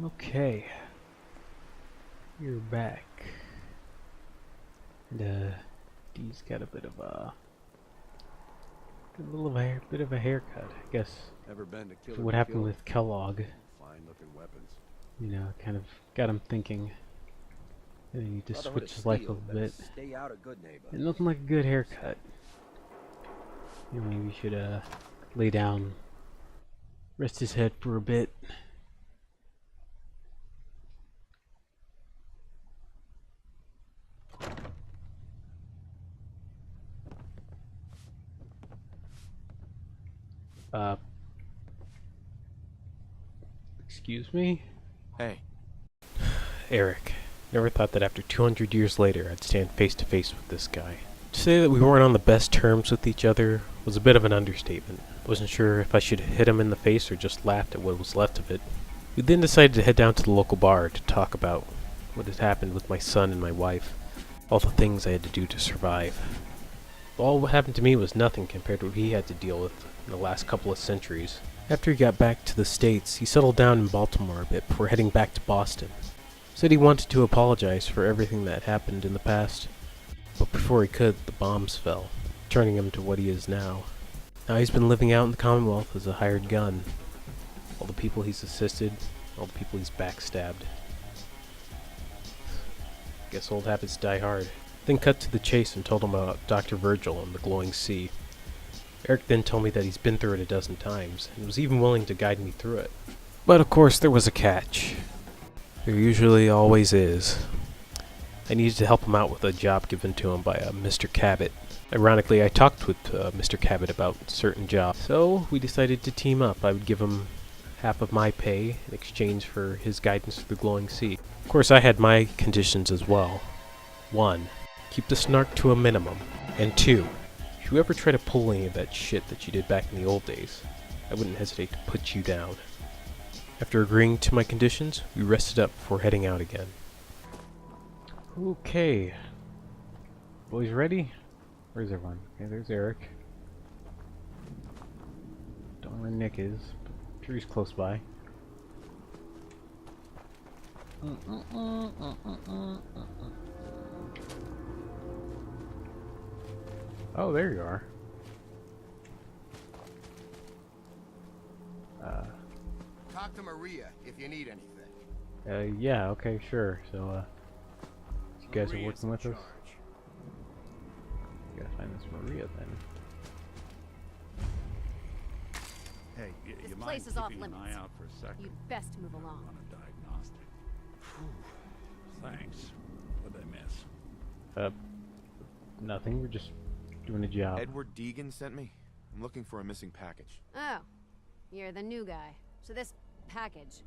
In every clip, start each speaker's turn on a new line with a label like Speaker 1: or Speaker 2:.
Speaker 1: Okay, you're back. And Dee's got a bit of a haircut, I guess.
Speaker 2: Ever been to Killer
Speaker 1: What
Speaker 2: Be
Speaker 1: happened
Speaker 2: Killed?
Speaker 1: with Kellogg,
Speaker 2: Fine looking weapons.
Speaker 1: kind of got him thinking. And he need to
Speaker 2: Brotherhood
Speaker 1: switch
Speaker 2: of
Speaker 1: his life
Speaker 2: Steel,
Speaker 1: a
Speaker 2: better
Speaker 1: bit.
Speaker 2: stay out of good neighbor.
Speaker 1: It looked like a good haircut. Maybe we should lay down, rest his head for a bit. Uh, excuse me?
Speaker 3: Hey.
Speaker 4: Eric. Never thought that after 200 years later I'd stand face to face with this guy. To say that we weren't on the best terms with each other was a bit of an understatement. Wasn't sure if I should hit him in the face or just laughed at what was left of it. We then decided to head down to the local bar to talk about what had happened with my son and my wife. All the things I had to do to survive. All what happened to me was nothing compared to what he had to deal with in the last couple of centuries. After he got back to the States, he settled down in Baltimore a bit before heading back to Boston. Said he wanted to apologize for everything that happened in the past. But before he could, the bombs fell, turning him to what he is now. Now he's been living out in the Commonwealth as a hired gun. All the people he's assisted, all the people he's backstabbed. Guess old habits die hard. Then cut to the chase and told him about Dr. Virgil and the glowing sea. Eric then told me that he's been through it a dozen times, and was even willing to guide me through it. But of course there was a catch. There usually always is. I needed to help him out with a job given to him by Mr. Cabot. Ironically, I talked with Mr. Cabot about certain jobs, so we decided to team up. I would give him half of my pay in exchange for his guidance through the glowing sea. Of course, I had my conditions as well. 1. Keep the snark to a minimum. And 2. If you ever try to pull any of that shit that you did back in the old days, I wouldn't hesitate to put you down. After agreeing to my conditions, we rested up before heading out again.
Speaker 1: Okay. Boys ready? Where's everyone? Okay, there's Eric. Don't know where Nick is, but I'm sure he's close by. Oh, there you are.
Speaker 5: Talk to Maria if you need anything.
Speaker 1: Yeah, okay, sure. So, you guys are
Speaker 5: Maria's
Speaker 1: working
Speaker 5: in
Speaker 1: with us?
Speaker 5: charge.
Speaker 1: Gotta find this Maria then.
Speaker 6: Hey,
Speaker 7: This
Speaker 6: you mind
Speaker 7: place is off
Speaker 6: keeping an
Speaker 7: limits.
Speaker 6: eye out for a second
Speaker 7: You'd best move along.
Speaker 6: on a diagnostic? Thanks. What'd I miss?
Speaker 1: Nothing. We're just doing a job.
Speaker 3: Edward Deegan sent me. I'm looking for a missing package.
Speaker 7: Oh, you're the new guy. So this package,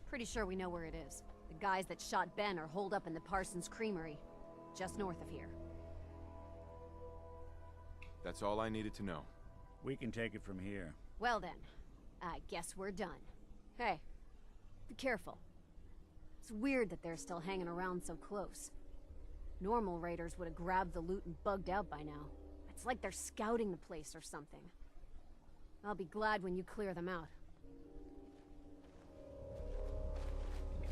Speaker 7: pretty sure we know where it is. The guys that shot Ben are holed up in the Parsons Creamery, just north of here.
Speaker 3: That's all I needed to know.
Speaker 6: We can take it from here.
Speaker 7: Well then, I guess we're done. Hey, be careful. It's weird that they're still hanging around so close. Normal raiders would have grabbed the loot and bugged out by now. It's like they're scouting the place or something. I'll be glad when you clear them out.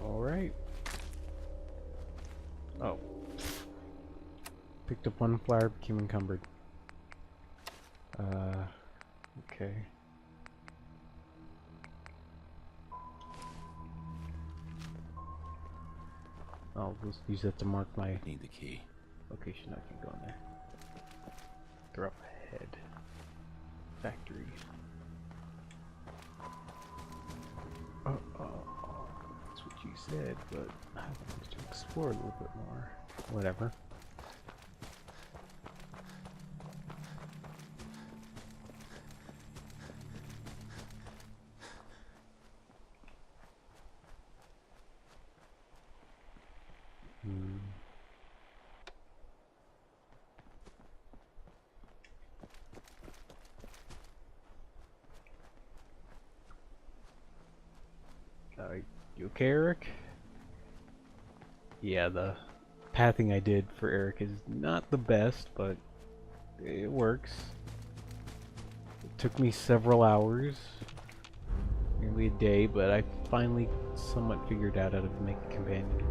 Speaker 1: Alright. Oh. Picked up one flyer, became encumbered. Okay. I'll just use that to mark my
Speaker 2: Need the key.
Speaker 1: location. I can go in there. They're up ahead. Factory. That's what you said, but I want to explore a little bit more. Whatever. You okay, Eric? Yeah, the pathing I did for Eric is not the best, but it works. It took me several hours. nearly a day, but I finally somewhat figured out how to make a companion.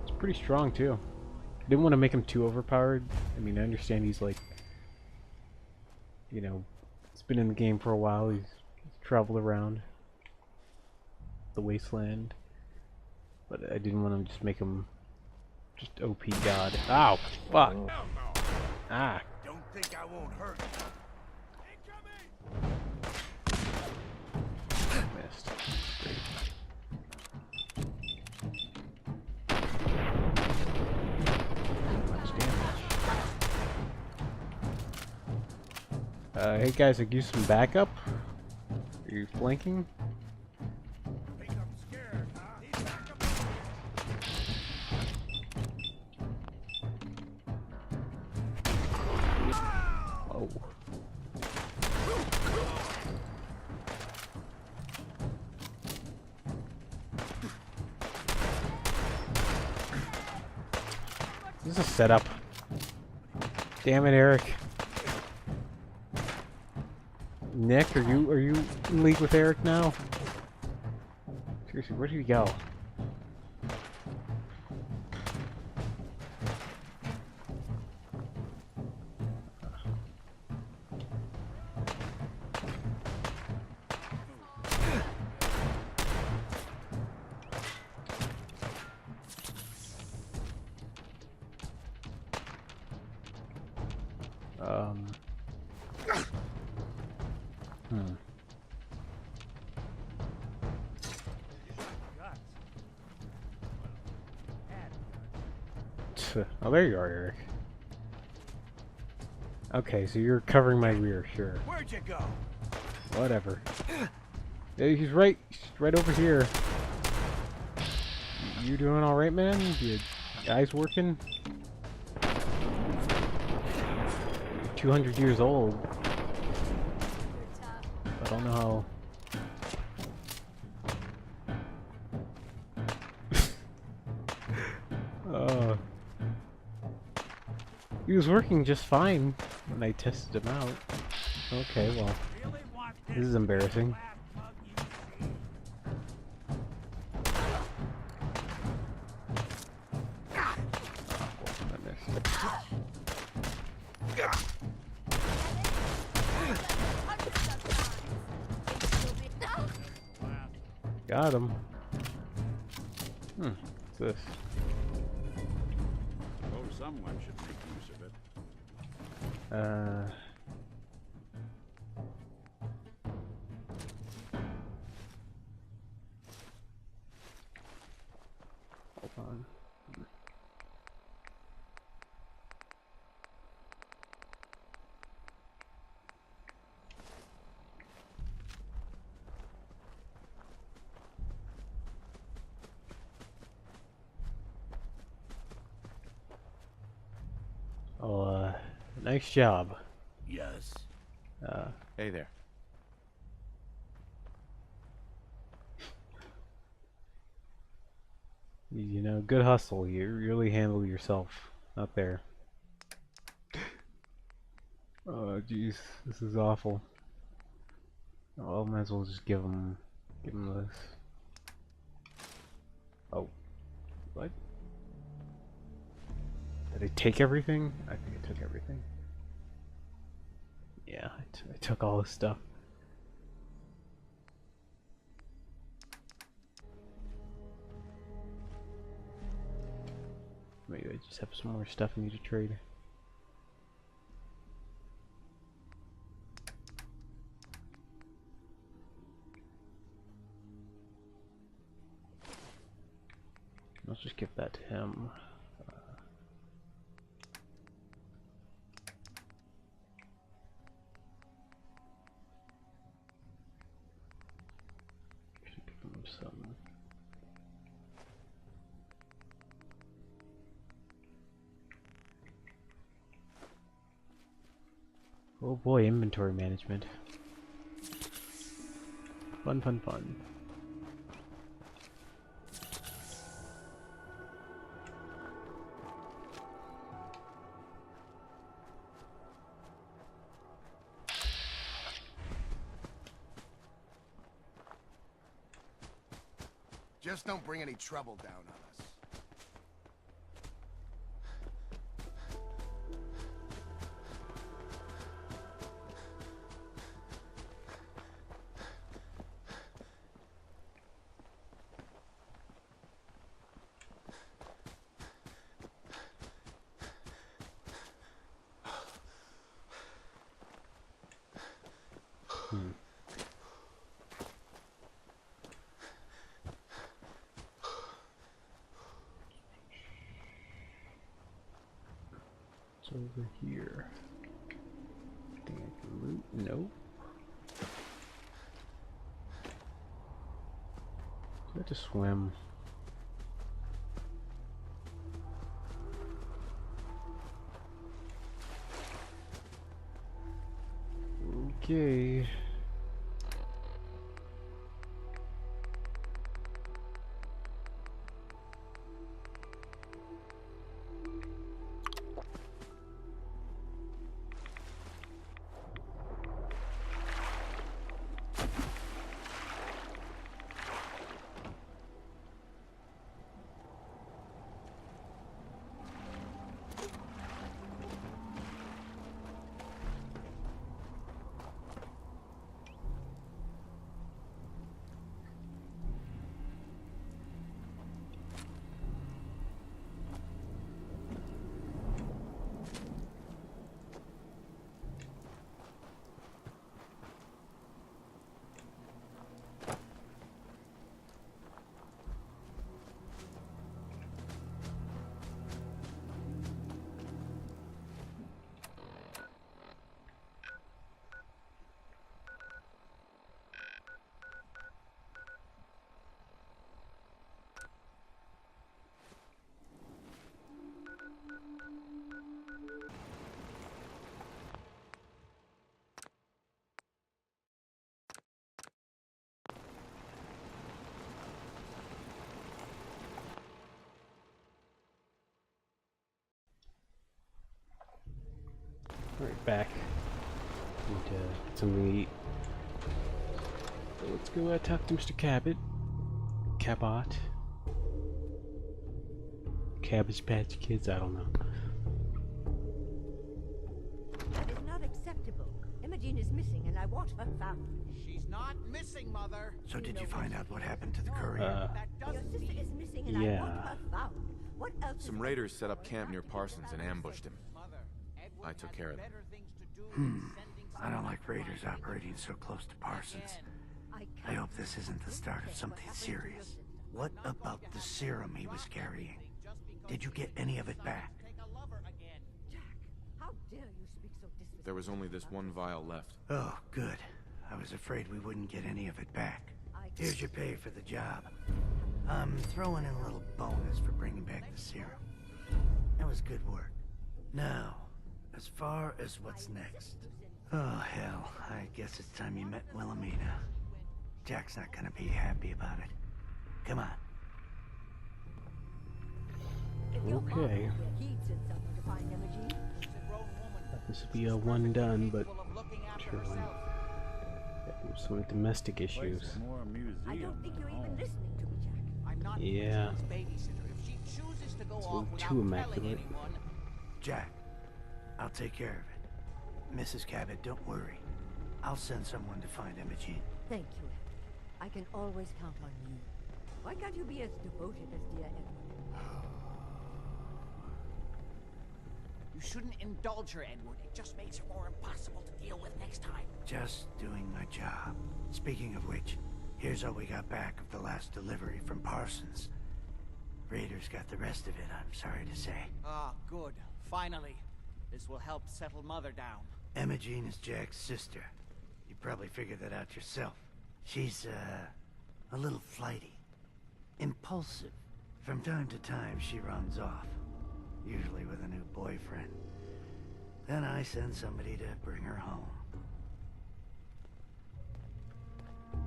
Speaker 1: It's pretty strong too. I didn't want to make him too overpowered. I mean, I understand he's like, you know, he's been in the game for a while. He's traveled around the wasteland, but I didn't want to just make him just OP god. Ow! Fuck! Ah!
Speaker 5: Don't think I won't hurt.
Speaker 1: Missed. Great. Much damage. Hey guys, I could use some backup. Are you flanking?
Speaker 5: Think I'm scared, huh? He's back up.
Speaker 1: Oh. This is a setup. Damn it, Eric. Nick, are you in league with Eric now? Seriously, where did he go? Oh, there you are, Eric. Okay, so you're covering my rear, sure.
Speaker 5: Where'd you go?
Speaker 1: Whatever. Hey, he's right over here. You doing all right, man? Your eyes working? You're 200 years old. I don't know how. He was working just fine when I tested him out. Okay, well, this is embarrassing. Got him. What's this?
Speaker 6: Oh, someone should make use of it.
Speaker 1: Hold on. Oh, nice job.
Speaker 5: Yes.
Speaker 3: Hey there.
Speaker 1: You know, good hustle. You really handle yourself out there. Oh, jeez, this is awful. Oh, I might as well just give him this. Oh, what? Did I take everything? I think I took everything. Yeah, I took all this stuff. Maybe I just have some more stuff I need to trade. Let's just give that to him. Should give him some. Oh boy, inventory management. Fun, fun, fun.
Speaker 5: Just don't bring any trouble down on us.
Speaker 1: It's over here. Think I can loot? Nope. I have to swim. Okay. Alright, back. Need to get something to eat. So let's go talk to Mr. Cabot. Cabot. Cabbage Patch Kids, I don't know.
Speaker 8: That is not acceptable. Imogen is missing and I want her found.
Speaker 9: She's not missing, Mother.
Speaker 5: So did you find out what happened to the courier?
Speaker 9: That
Speaker 8: Your
Speaker 9: doesn't
Speaker 8: sister
Speaker 9: mean
Speaker 8: is missing and I
Speaker 1: Yeah.
Speaker 8: want her found. What else is
Speaker 3: Some
Speaker 8: there?
Speaker 3: raiders set up camp near Parsons and ambushed him.
Speaker 9: Mother. Edward
Speaker 3: I took
Speaker 9: has
Speaker 3: care of them.
Speaker 9: better things to do than sending
Speaker 5: I don't
Speaker 9: someone
Speaker 5: like
Speaker 9: to
Speaker 5: raiders
Speaker 9: find
Speaker 5: operating so close to Parsons.
Speaker 9: Again.
Speaker 5: I hope this isn't the start of something serious. What about the serum he was carrying? Did you get any of it back?
Speaker 9: Take a lover again.
Speaker 8: Jack, how dare you speak so disrespectfully?
Speaker 3: There was only this one vial left.
Speaker 5: Oh, good. I was afraid we wouldn't get any of it back. Here's your pay for the job. I'm throwing in a little bonus for bringing back the serum. That was good work. Now, as far as what's next. Oh, hell. I guess it's time you met Wilhelmina. Jack's not gonna be happy about it. Come on.
Speaker 8: If your father
Speaker 1: Okay.
Speaker 8: were here, he'd send someone to find Imogen.
Speaker 9: She's a grown woman.
Speaker 1: Thought this would be a one done, but
Speaker 9: Capable of looking after
Speaker 1: surely
Speaker 9: herself.
Speaker 1: there's some domestic issues.
Speaker 6: Place more museum
Speaker 8: I don't think
Speaker 6: than
Speaker 8: you're even
Speaker 6: home.
Speaker 8: listening to me, Jack.
Speaker 9: I'm not
Speaker 1: Yeah.
Speaker 9: Imogen's babysitter. If she chooses to go
Speaker 1: It's a
Speaker 9: off
Speaker 1: little
Speaker 9: without
Speaker 1: too
Speaker 9: telling
Speaker 1: immaculate.
Speaker 9: anyone,
Speaker 5: Jack, I'll take care of it. Mrs. Cabot, don't worry. I'll send someone to find Imogen.
Speaker 8: Thank you, Ed. I can always count on you. Why can't you be as devoted as dear Edward?
Speaker 9: you shouldn't indulge her, Edward. It just makes her more impossible to deal with next time.
Speaker 5: Just doing my job. Speaking of which, here's all we got back of the last delivery from Parsons. Raiders got the rest of it, I'm sorry to say.
Speaker 9: Ah, good. Finally. This will help settle Mother down.
Speaker 5: Imogen is Jack's sister. You probably figured that out yourself. She's, a little flighty. Impulsive. From time to time, she runs off. Usually with a new boyfriend. Then I send somebody to bring her home.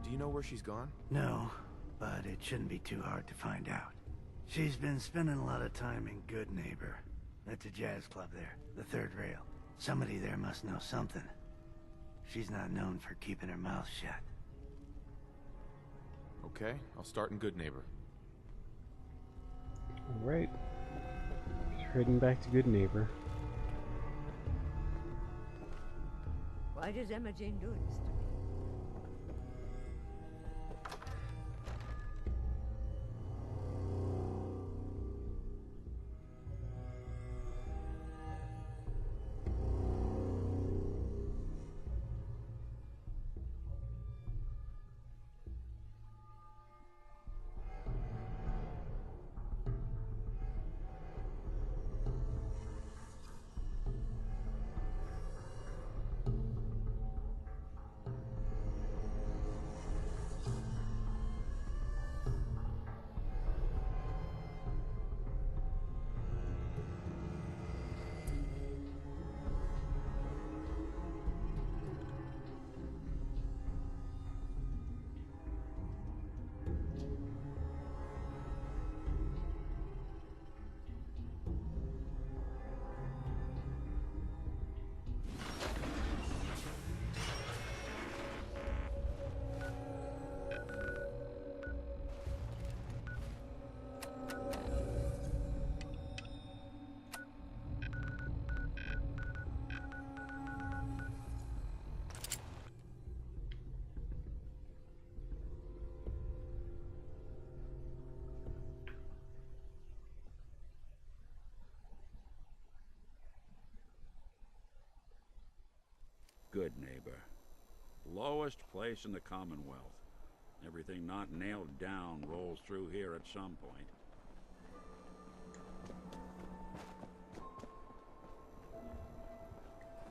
Speaker 3: Do you know where she's gone?
Speaker 5: No, but it shouldn't be too hard to find out. She's been spending a lot of time in Good Neighbor. That's a jazz club there, the third rail. Somebody there must know something. She's not known for keeping her mouth shut.
Speaker 3: Okay, I'll start in Good Neighbor.
Speaker 1: Alright. Heading back to Good Neighbor.
Speaker 8: Why does Emma Jane do this to me?
Speaker 6: Good Neighbor. Lowest place in the Commonwealth. Everything not nailed down rolls through here at some point.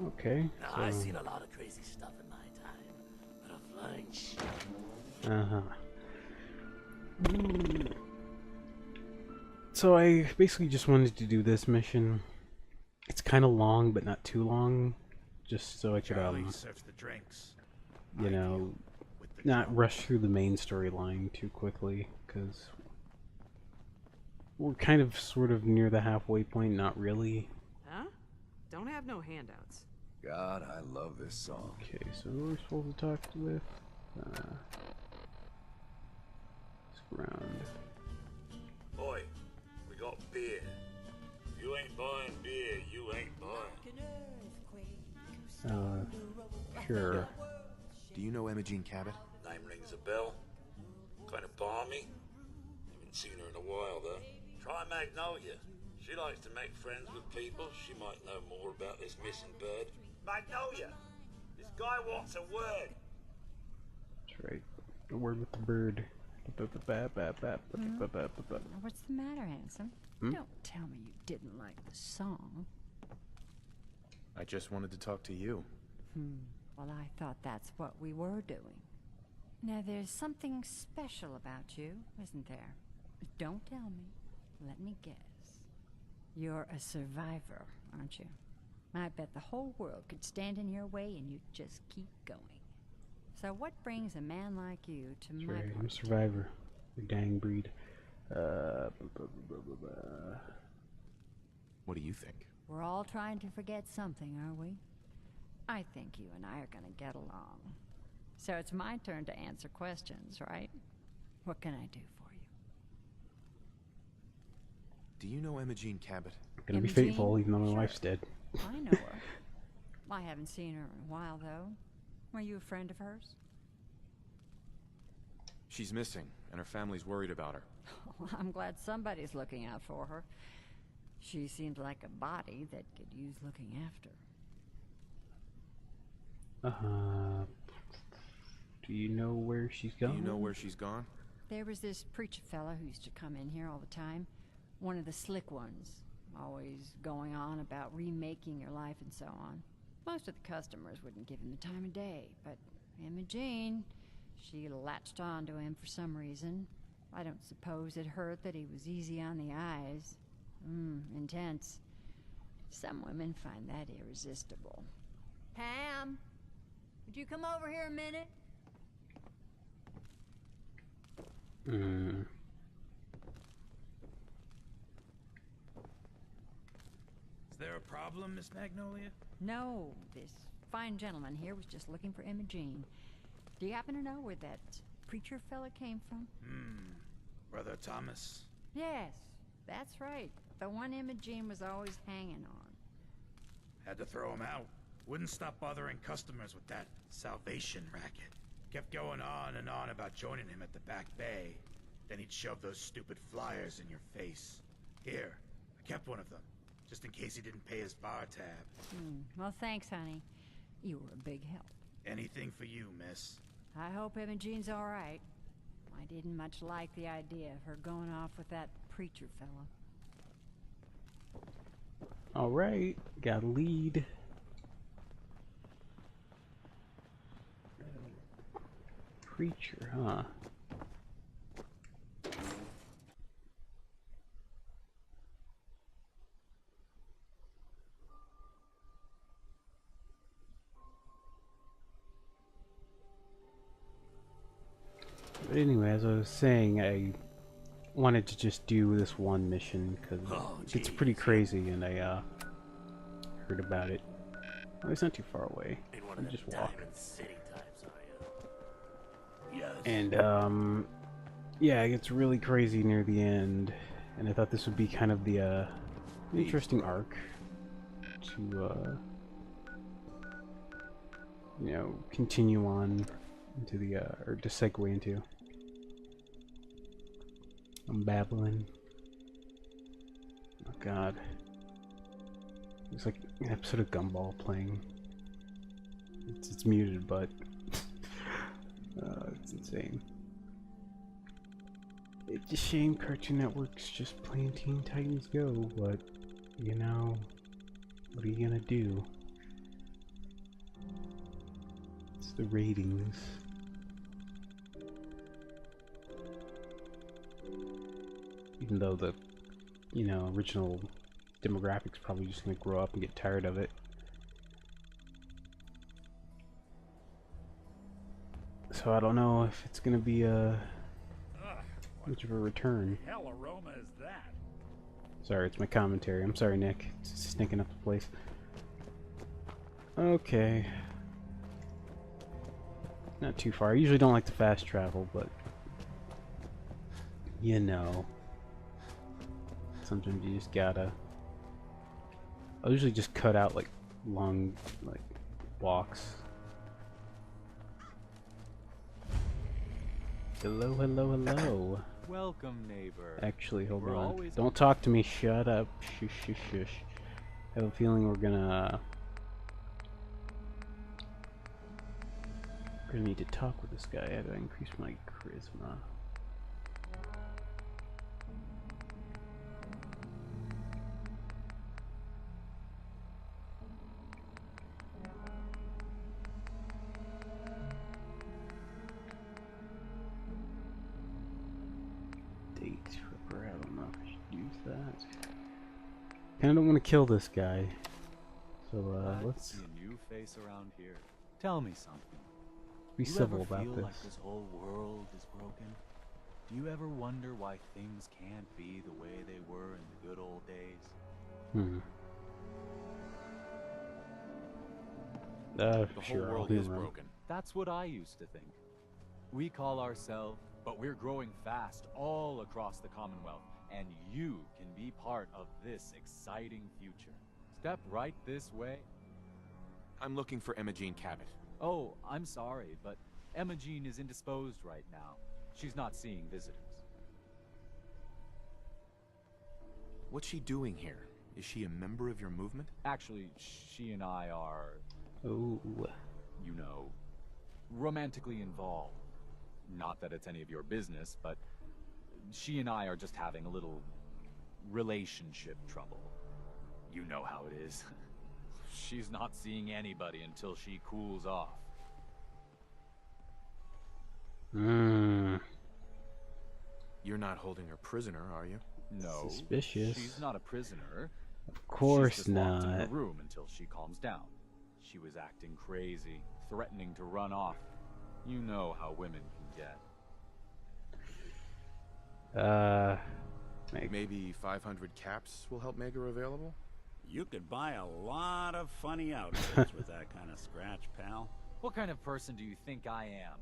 Speaker 1: Okay.
Speaker 10: Now, I've seen a lot of crazy stuff in my time, but a flying ship.
Speaker 1: So I basically just wanted to do this mission. It's kind of long, but not too long, just so I could,
Speaker 6: serves the drinks.
Speaker 1: you know, not rush through the main storyline too quickly, because we're kind of sort of near the halfway point, not really.
Speaker 11: Huh? Don't have no handouts.
Speaker 2: God, I love this song.
Speaker 1: Okay, so who are we supposed to talk with? Around.
Speaker 6: Boy, we got beer. You ain't buying beer, you ain't buying.
Speaker 1: Sure.
Speaker 3: Do you know Imogene Cabot?
Speaker 6: Name rings a bell. Kind of balmy. Haven't seen her in a while, though. Try Magnolia. She likes to make friends with people. She might know more about this missing bird. Magnolia! This guy wants a word.
Speaker 1: That's right. A word with the bird.
Speaker 12: What's the matter, handsome? Don't tell me you didn't like the song.
Speaker 3: I just wanted to talk to you.
Speaker 12: Well, I thought that's what we were doing. Now, there's something special about you, isn't there? Don't tell me. Let me guess. You're a survivor, aren't you? I bet the whole world could stand in your way and you'd just keep going. So what brings a man like you to my
Speaker 1: right, I'm a
Speaker 12: part?
Speaker 1: survivor. The gang breed.
Speaker 3: What do you think?
Speaker 12: We're all trying to forget something, are we? I think you and I are gonna get along. So it's my turn to answer questions, right? What can I do for you?
Speaker 3: Do you know Imogene Cabot?
Speaker 1: Gonna be
Speaker 12: Imogene?
Speaker 1: faithful even though my
Speaker 12: Sure.
Speaker 1: wife's dead.
Speaker 12: I know her. I haven't seen her in a while, though. Were you a friend of hers?
Speaker 3: She's missing, and her family's worried about her.
Speaker 12: Well, I'm glad somebody's looking out for her. She seems like a body that could use looking after.
Speaker 1: Do you know where she's
Speaker 3: Do
Speaker 1: gone?
Speaker 3: you know where she's gone?
Speaker 12: There was this preacher fella who used to come in here all the time. One of the slick ones. Always going on about remaking your life and so on. Most of the customers wouldn't give him the time of day, but Imogene, she latched on to him for some reason. I don't suppose it hurt that he was easy on the eyes. Intense. Some women find that irresistible. Pam, would you come over here a minute?
Speaker 10: Is there a problem, Miss Magnolia?
Speaker 12: No, this fine gentleman here was just looking for Imogene. Do you happen to know where that preacher fella came from?
Speaker 10: Brother Thomas.
Speaker 12: Yes, That's right. The one Imogene was always hanging on.
Speaker 13: Had to throw him out. Wouldn't stop bothering customers with that salvation racket. Kept going on and on about joining him at the back bay. Then he'd shove those stupid flyers in your face. Here, I kept one of them, just in case he didn't pay his bar tab.
Speaker 12: Well, thanks, honey. You were a big help.
Speaker 13: Anything for you, miss.
Speaker 12: I hope Imogene's all right. I didn't much like the idea of her going off with that preacher fella.
Speaker 1: Alright, got a lead. Preacher, huh? But anyway, as I was saying, I wanted to just do this one mission because it's pretty crazy, and I heard about it. Oh, it's not too far away. I'll just walk. And yeah, it gets really crazy near the end, and I thought this would be kind of the interesting arc to you know, continue on into the or to segue into. I'm babbling. Oh god. It's like an episode of Gumball playing. It's muted, but it's insane. It's a shame Cartoon Network's just playing Teen Titans Go, but you know, what are you gonna do? It's the ratings. Even though the, you know, original demographic's probably just gonna grow up and get tired of it. So I don't know if it's gonna be much of a return.
Speaker 14: What the hell aroma is that?
Speaker 1: Sorry, it's my commentary. I'm sorry, Nick. It's stinking up the place. Okay. Not too far. I usually don't like to fast travel, but you know, sometimes you just gotta. I'll usually just cut out like long, like walks. Hello, hello, hello.
Speaker 15: Welcome, neighbor.
Speaker 1: Actually, hold
Speaker 15: We're
Speaker 1: on. Don't talk to me. Shut up. Shush, shush, shush. I have a feeling we're gonna need to talk with this guy. How do I increase my charisma? Dates for I don't know if I should use that. Kinda don't want to kill this guy. So let's
Speaker 15: see a new face around here. Tell me something.
Speaker 1: Be civil about
Speaker 15: feel
Speaker 1: this.
Speaker 15: Like this whole world is broken? Do you ever wonder why things can't be the way they were in the good old days?
Speaker 3: The
Speaker 1: sure,
Speaker 3: whole world is broken.
Speaker 15: That's what I used to think. We call ourselves, but we're growing fast all across the Commonwealth, and you can be part of this exciting future. Step right this way.
Speaker 3: I'm looking for Imogene Cabot.
Speaker 15: Oh, I'm sorry, but Imogene is indisposed right now. She's not seeing visitors.
Speaker 3: What's she doing here? Is she a member of your movement?
Speaker 15: Actually, she and I are...
Speaker 1: Ooh.
Speaker 15: You know, romantically involved. Not that it's any of your business, but she and I are just having a little relationship trouble. You know how it is. She's not seeing anybody until she cools off.
Speaker 3: You're not holding her prisoner, are you?
Speaker 15: No.
Speaker 1: Suspicious.
Speaker 15: She's not a prisoner.
Speaker 1: Of course
Speaker 15: She's just locked in her
Speaker 1: not.
Speaker 15: room until she calms down. She was acting crazy, threatening to run off. You know how women can get.
Speaker 3: Maybe 500 caps will help make her available?
Speaker 14: You could buy a lot of funny outfits with that kind of scratch, pal.
Speaker 15: What kind of person do you think I am?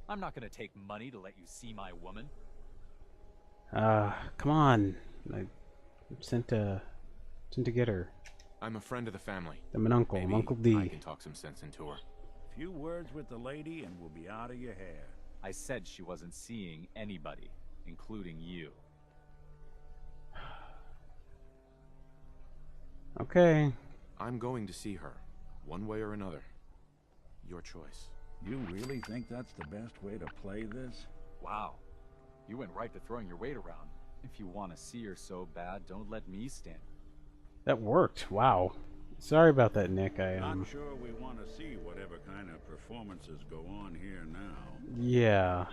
Speaker 15: I'm not gonna take money to let you see my woman.
Speaker 1: Come on. I Sent to get her.
Speaker 3: I'm a friend of the family.
Speaker 1: I'm an uncle. I'm
Speaker 3: Maybe
Speaker 1: Uncle D.
Speaker 3: I can talk some sense into her.
Speaker 14: Few words with the lady and we'll be out of your hair.
Speaker 15: I said she wasn't seeing anybody, including you.
Speaker 1: Okay.
Speaker 3: I'm going to see her, one way or another. Your choice.
Speaker 14: You really think that's the best way to play this?
Speaker 15: Wow. You went right to throwing your weight around. If you want to see her so bad, don't let me stand.
Speaker 1: That worked. Wow. Sorry about that, Nick.
Speaker 14: Not sure we want to see whatever kind of performances go on here now.
Speaker 1: Yeah.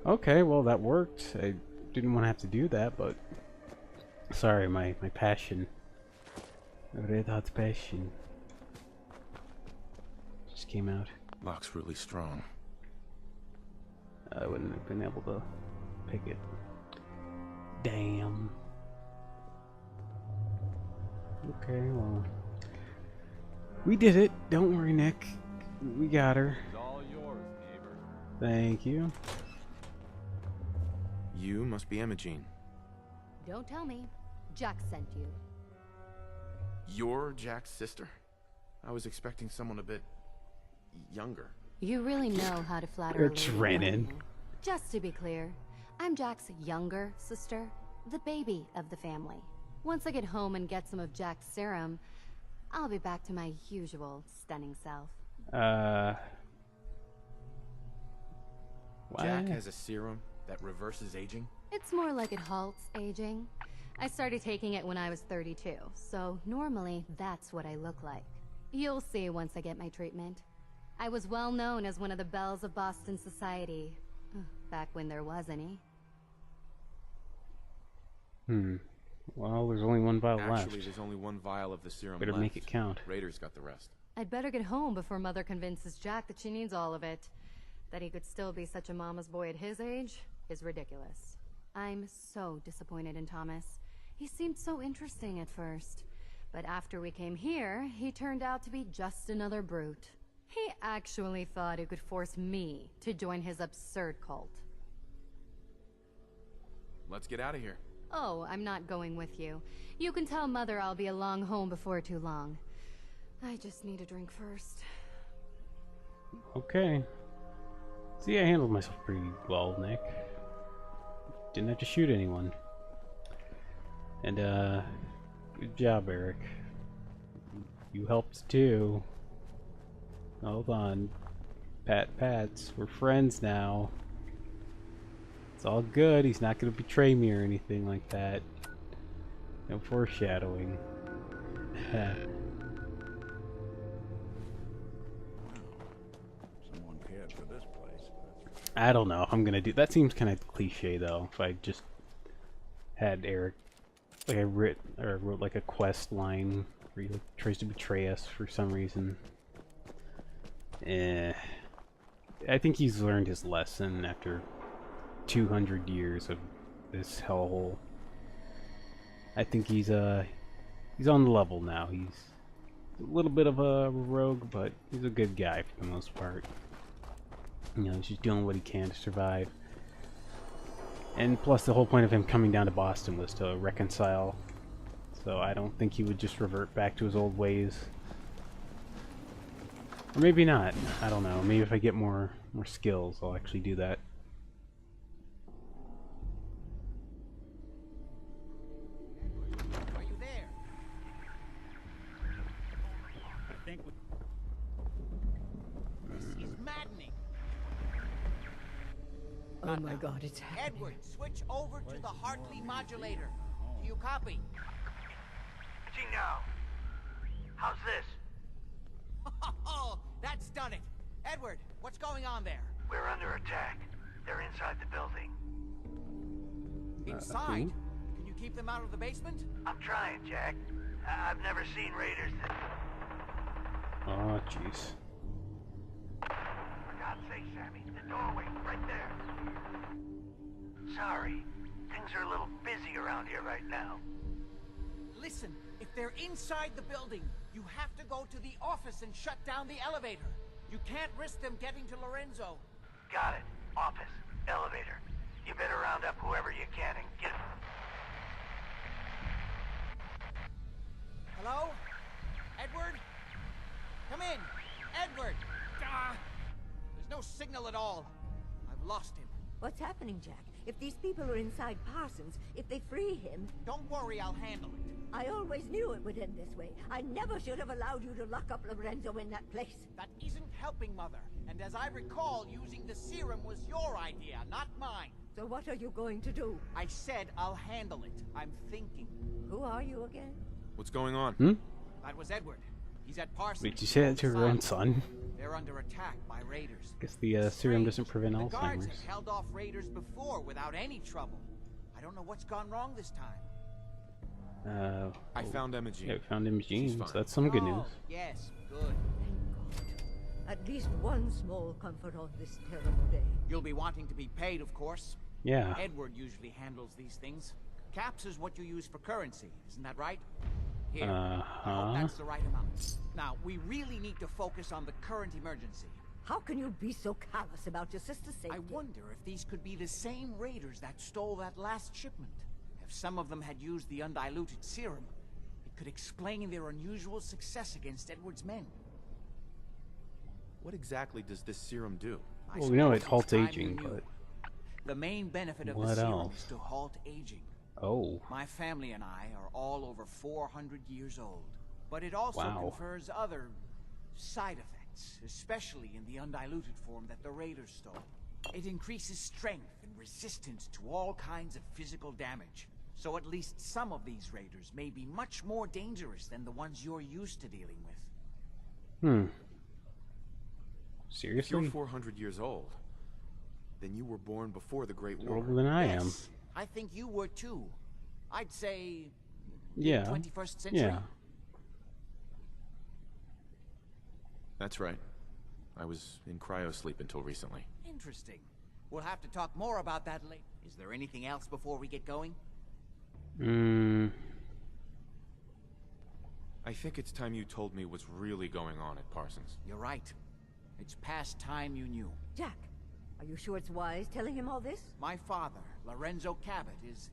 Speaker 1: Okay, well that worked. I didn't want to have to do that, but sorry, my passion. Red hot passion. Just came out.
Speaker 3: Lock's really strong.
Speaker 1: I wouldn't have been able to pick it. Damn. Okay, well. We did it. Don't worry, Nick. We got her.
Speaker 15: It's all yours, neighbor.
Speaker 1: Thank you.
Speaker 3: You must be Imogene.
Speaker 7: Don't tell me. Jack sent you.
Speaker 3: You're Jack's sister? I was expecting someone a bit younger.
Speaker 7: You really know how to flatter a lady,
Speaker 1: Just ran
Speaker 7: don't
Speaker 1: in.
Speaker 7: you? Just to be clear, I'm Jack's younger sister, the baby of the family. Once I get home and get some of Jack's serum, I'll be back to my usual stunning self.
Speaker 3: Jack has a serum that reverses aging?
Speaker 7: It's more like it halts aging. I started taking it when I was 32, so normally that's what I look like. You'll see once I get my treatment. I was well known as one of the belles of Boston society, back when there was any.
Speaker 1: Well, there's only one vial left.
Speaker 3: Actually, there's only one vial of the serum
Speaker 1: Better
Speaker 3: left.
Speaker 1: make it count.
Speaker 3: Raiders got the rest.
Speaker 7: I'd better get home before Mother convinces Jack that she needs all of it. That he could still be such a mama's boy at his age is ridiculous. I'm so disappointed in Thomas. He seemed so interesting at first. But after we came here, he turned out to be just another brute. He actually thought he could force me to join his absurd cult.
Speaker 3: Let's get out of here.
Speaker 7: Oh, I'm not going with you. You can tell Mother I'll be along home before too long. I just need a drink first.
Speaker 1: Okay. See, I handled myself pretty well, Nick. Didn't have to shoot anyone. And, good job, Eric. You helped too. Hold on. Pats. We're friends now. It's all good. He's not going to betray me or anything like that. No foreshadowing.
Speaker 14: Someone cared for this place.
Speaker 1: I don't know. I'm going to do... That seems kind of cliche, though. If I just had Eric... Like I wrote like a quest line where he tries to betray us for some reason. I think he's learned his lesson after 200 years of this hellhole. I think he's on the level now. He's a little bit of a rogue, but he's a good guy for the most part. You know, he's just doing what he can to survive. And plus, the whole point of him coming down to Boston was to reconcile. So I don't think he would just revert back to his old ways. Or maybe not. I don't know. Maybe if I get more skills, I'll actually do that.
Speaker 9: Are you there?
Speaker 14: I think
Speaker 9: This is maddening.
Speaker 8: Oh my God, it's happening.
Speaker 9: Edward, switch over to the Hartley modulator. Do you copy?
Speaker 5: Gino, how's this?
Speaker 9: Oh, that's done it. Edward, what's going on there?
Speaker 5: We're under attack. They're inside the building.
Speaker 9: Inside? Can you keep them out of the basement?
Speaker 5: I'm trying, Jack. I've never seen raiders that...
Speaker 1: Oh, jeez.
Speaker 5: For God's sake, Sammy, the doorway, right there. Sorry, things are a little busy around here right now.
Speaker 9: Listen, if they're inside the building, you have to go to the office and shut down the elevator. You can't risk them getting to Lorenzo.
Speaker 5: Got it. Office, elevator. You better round up whoever you can and get...
Speaker 9: lost him.
Speaker 8: What's happening, Jack? If these people are inside Parsons, if they free him...
Speaker 9: Don't worry, I'll handle it.
Speaker 8: I always knew it would end this way. I never should have allowed you to lock up Lorenzo in that place.
Speaker 9: That isn't helping, Mother. And as I recall, using the serum was your idea, not mine.
Speaker 8: So what are you going to do?
Speaker 9: I said I'll handle it. I'm thinking.
Speaker 8: Who are you again?
Speaker 3: What's going on?
Speaker 9: That was Edward. He's at Parsons.
Speaker 1: Wait, did you say that to your own son?
Speaker 9: They're under attack by raiders.
Speaker 1: Guess the serum doesn't prevent
Speaker 9: The guards
Speaker 1: Alzheimer's.
Speaker 9: have held off raiders before without any trouble. I don't know what's gone wrong this time.
Speaker 3: I found Imogene.
Speaker 1: Yeah, we found Imogene,
Speaker 3: She's
Speaker 1: so
Speaker 3: fine.
Speaker 1: that's some good news.
Speaker 9: Yes, good.
Speaker 8: At least one small comfort on this terrible day.
Speaker 9: You'll be wanting to be paid, of course.
Speaker 1: Yeah.
Speaker 9: Edward usually handles these things. Caps is what you use for currency, isn't that right? Here, I hope that's the right amount. Now, we really need to focus on the current emergency.
Speaker 8: How can you be so callous about your sister's safety?
Speaker 9: I wonder if these could be the same raiders that stole that last shipment. If some of them had used the undiluted serum, it could explain their unusual success against Edward's men.
Speaker 3: What exactly does this serum do?
Speaker 1: Well, we know it
Speaker 9: suppose
Speaker 1: halts
Speaker 9: it's time
Speaker 1: aging,
Speaker 9: you knew.
Speaker 1: but
Speaker 9: The main benefit of the
Speaker 1: what
Speaker 9: serum
Speaker 1: else?
Speaker 9: is to halt aging.
Speaker 1: Oh.
Speaker 9: My family and I are all over 400 years old. But it also
Speaker 1: Wow.
Speaker 9: confers other side effects, especially in the undiluted form that the raiders stole. It increases strength and resistance to all kinds of physical damage. So at least some of these raiders may be much more dangerous than the ones you're used to dealing with.
Speaker 3: If
Speaker 1: Seriously?
Speaker 3: you're 400 years old, then you were born before the Great War.
Speaker 1: Older than I am.
Speaker 9: Yes, I think you were too. I'd say...
Speaker 1: Yeah.
Speaker 9: 21st century?
Speaker 1: Yeah.
Speaker 3: That's right. I was in cryosleep until recently.
Speaker 9: Interesting. We'll have to talk more about that later. Is there anything else before we get going?
Speaker 3: I think it's time you told me what's really going on at Parsons.
Speaker 9: You're right. It's past time you knew.
Speaker 8: Jack, are you sure it's wise telling him all this?
Speaker 9: My father, Lorenzo Cabot, is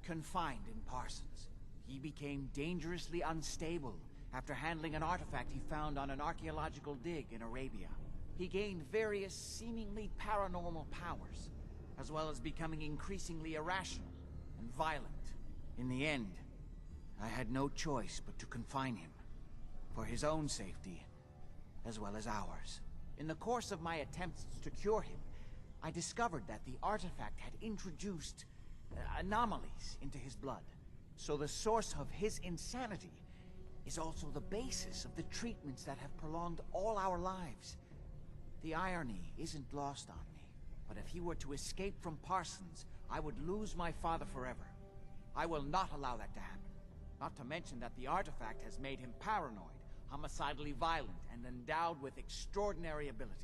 Speaker 9: confined in Parsons. He became dangerously unstable after handling an artifact he found on an archaeological dig in Arabia. He gained various seemingly paranormal powers, as well as becoming increasingly irrational and violent. In the end, I had no choice but to confine him, for his own safety, as well as ours. In the course of my attempts to cure him, I discovered that the artifact had introduced anomalies into his blood. So the source of his insanity is also the basis of the treatments that have prolonged all our lives. The irony isn't lost on me, but if he were to escape from Parsons, I would lose my father forever. I will not allow that to happen. Not to mention that the artifact has made him paranoid, homicidally violent, and endowed with extraordinary abilities.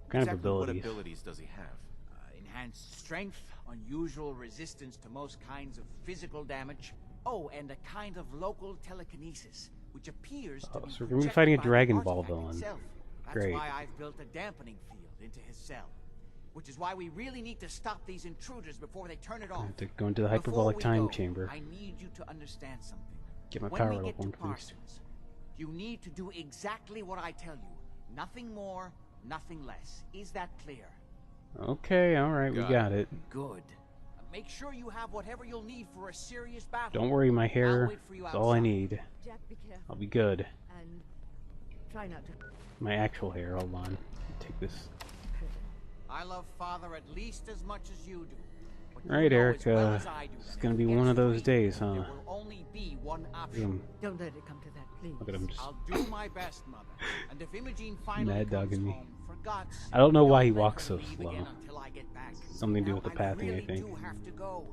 Speaker 1: Kind of
Speaker 3: Exactly
Speaker 1: abilities.
Speaker 3: what abilities does he have?
Speaker 9: Enhanced strength, unusual resistance to most kinds of physical damage. Oh, and a kind of local telekinesis, which appears to be
Speaker 1: So we're gonna be fighting a
Speaker 9: projected by the
Speaker 1: Dragon Ball
Speaker 9: artifact
Speaker 1: villain.
Speaker 9: itself. That's
Speaker 1: Great.
Speaker 9: why I've built a dampening field into his cell. Which is why we really need to stop these intruders before they turn it off.
Speaker 1: have to go into the
Speaker 9: Before
Speaker 1: hyperbolic
Speaker 9: we
Speaker 1: time
Speaker 9: go,
Speaker 1: chamber.
Speaker 9: I need you to understand something.
Speaker 1: Get my
Speaker 9: When
Speaker 1: power
Speaker 9: we
Speaker 1: level
Speaker 9: get to
Speaker 1: increased.
Speaker 9: Parsons, you need to do exactly what I tell you. Nothing more, nothing less. Is that clear?
Speaker 1: Okay, alright, we got it.
Speaker 9: Good. Make sure you have whatever you'll need for a serious battle.
Speaker 1: Don't worry, my
Speaker 9: I'll
Speaker 1: hair
Speaker 9: wait for you
Speaker 1: is all I
Speaker 9: outside.
Speaker 1: need.
Speaker 8: Jack, be careful.
Speaker 1: I'll be good.
Speaker 8: And try not to...
Speaker 1: My actual hair, hold on. Take this.
Speaker 9: I love Father at least as much as you do. But you
Speaker 1: Alright,
Speaker 9: know
Speaker 1: Eric,
Speaker 9: as well as I do
Speaker 1: it's
Speaker 9: that
Speaker 1: gonna
Speaker 9: if
Speaker 1: be
Speaker 9: it
Speaker 1: one
Speaker 9: gets
Speaker 1: of those
Speaker 9: free,
Speaker 1: days, huh?
Speaker 9: There will only be one
Speaker 1: Look at
Speaker 9: option.
Speaker 1: him.
Speaker 8: Don't let it come to that, please.
Speaker 1: Look at him just
Speaker 9: I'll do my best, Mother. And if Imogene finally
Speaker 1: mad
Speaker 9: comes
Speaker 1: dogging me.
Speaker 9: home, for God's
Speaker 1: I don't know
Speaker 9: sake,
Speaker 1: why he
Speaker 9: don't let
Speaker 1: walks
Speaker 9: her
Speaker 1: so
Speaker 9: leave
Speaker 1: slow.
Speaker 9: again until I get back.
Speaker 1: Something to do
Speaker 9: Now,
Speaker 1: with the
Speaker 9: I
Speaker 1: pathing,
Speaker 9: really
Speaker 1: I think.
Speaker 9: do have to go.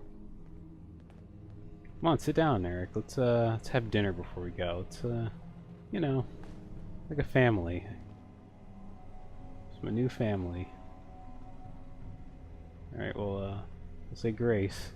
Speaker 1: Come on, sit down, Eric. Let's have dinner before we go. It's you know, like a family. It's my new family. Alright, well, we'll say grace.